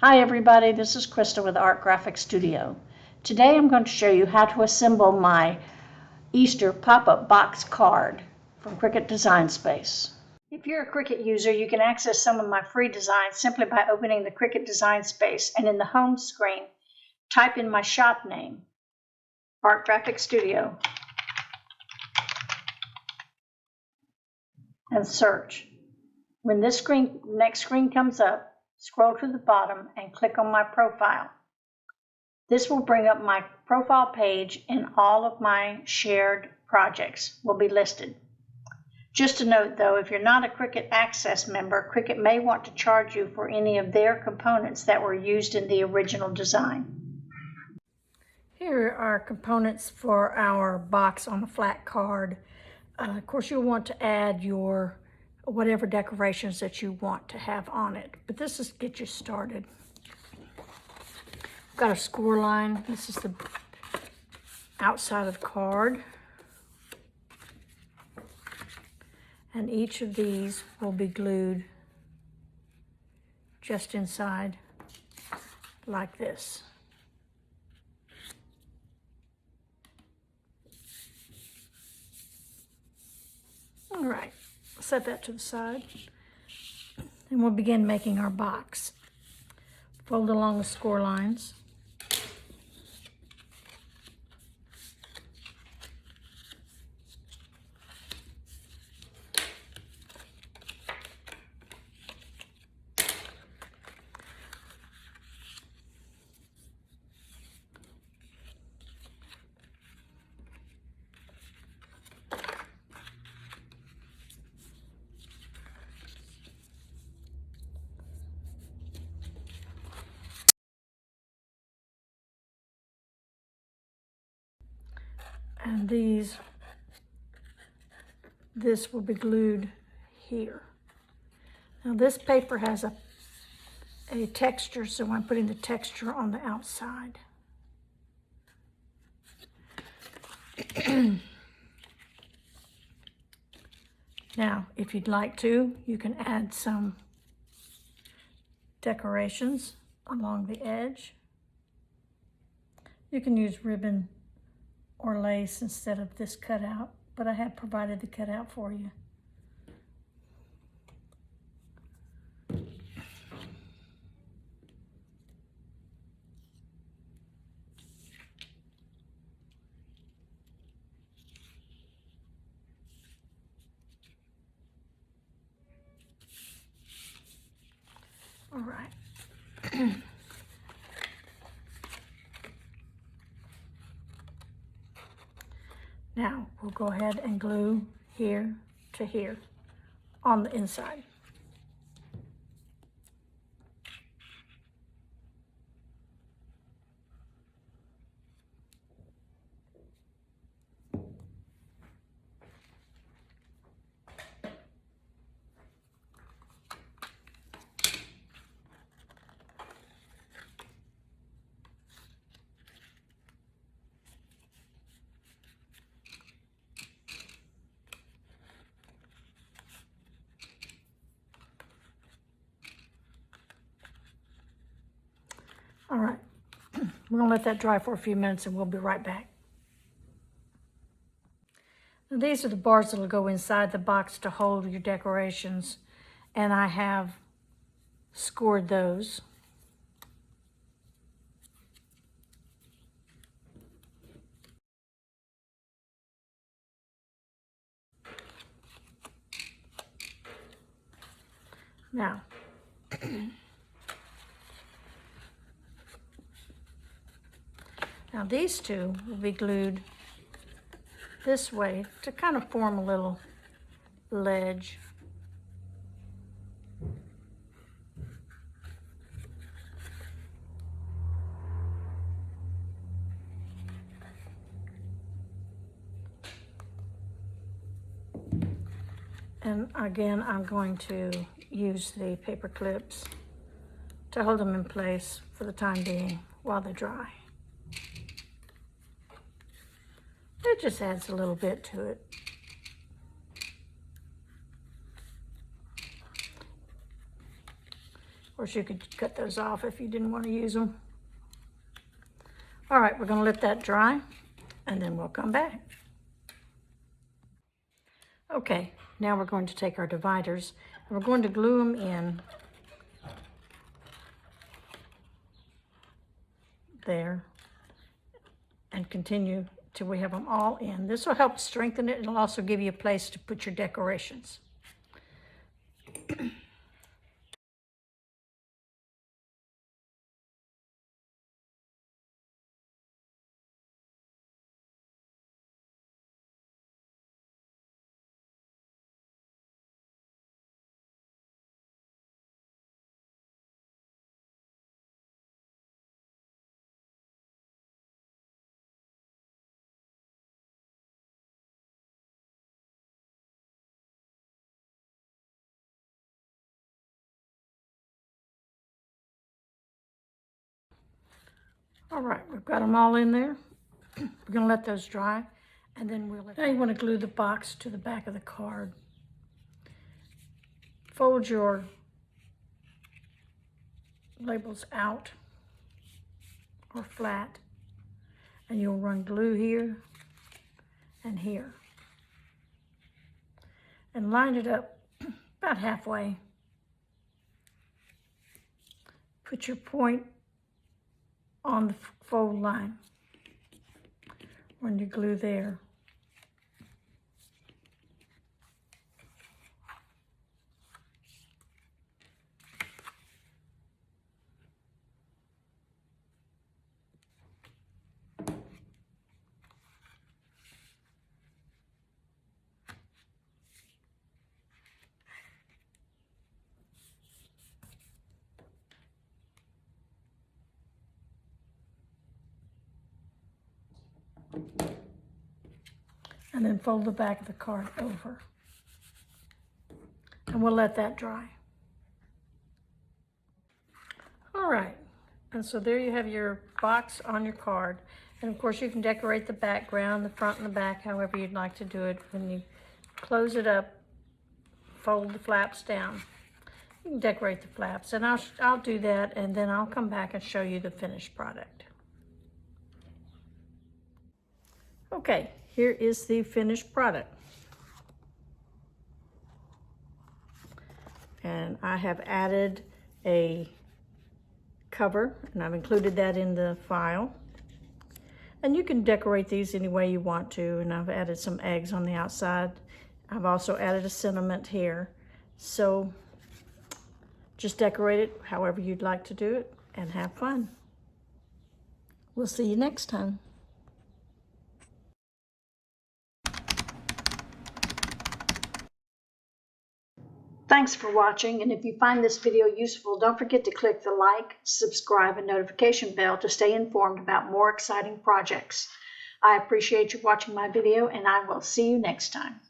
Hi everybody, this is Krista with Art Graphic Studio. Today I'm going to show you how to assemble my Easter pop-up box card from Cricut Design Space. If you're a Cricut user, you can access some of my free designs simply by opening the Cricut Design Space and in the home screen, type in my shop name, Art Graphic Studio, and search. When this next screen comes up, scroll to the bottom and click on my profile. This will bring up my profile page and all of my shared projects will be listed. Just a note though, if you're not a Cricut Access member, Cricut may want to charge you for any of their components that were used in the original design. Here are components for our box on a flat card. Of course, you'll want to add your whatever decorations that you want to have on it, but this is get you started. I've got a score line. This is the outside of the card, and each of these will be glued just inside like this. All right, set that to the side, and we'll begin making our box. Fold along the score lines. And this will be glued here. Now this paper has a texture, so I'm putting the texture on the outside. Now, if you'd like to, you can add some decorations along the edge. You can use ribbon or lace instead of this cutout, but I have provided the cutout for you. All right. Now we'll go ahead and glue here to here on the inside. All right, we're gonna let that dry for a few minutes and we'll be right back. Now, these are the bars that'll go inside the box to hold your decorations, and I have scored those. Now, now these two will be glued this way to kind of form a little ledge. And again, I'm going to use the paper clips to hold them in place for the time being while they dry. It just adds a little bit to it. course, you could cut those off if you didn't want to use them. All right, we're going to let that dry, and then we'll come back. Okay, now we're going to take our dividers, and we're going to glue them in there and continue till we have them all in. This will help strengthen it. It'll also give you a place to put your decorations. All right, we've got them all in there. We're going to let those dry, and then now you want to glue the box to the back of the card. Fold your labels out or flat, and you'll run glue here and here. And line it up about halfway. Put your point on the fold line. Run your glue there. And then fold the back of the card over. And we'll let that dry. All right, and so there you have your box on your card. And of course you can decorate the background, the front and the back, however you'd like to do it. When you close it up, fold the flaps down. You can decorate the flaps, and I'll do that, and then I'll come back and show you the finished product. Okay, here is the finished product. And I have added a cover, and I've included that in the file. And you can decorate these any way you want to, and I've added some eggs on the outside. I've also added a sentiment here. So just decorate it however you'd like to do it, and have fun. We'll see you next time. Thanks for watching, and if you find this video useful, don't forget to click the like, subscribe, and notification bell to stay informed about more exciting projects. I appreciate you watching my video, and I will see you next time.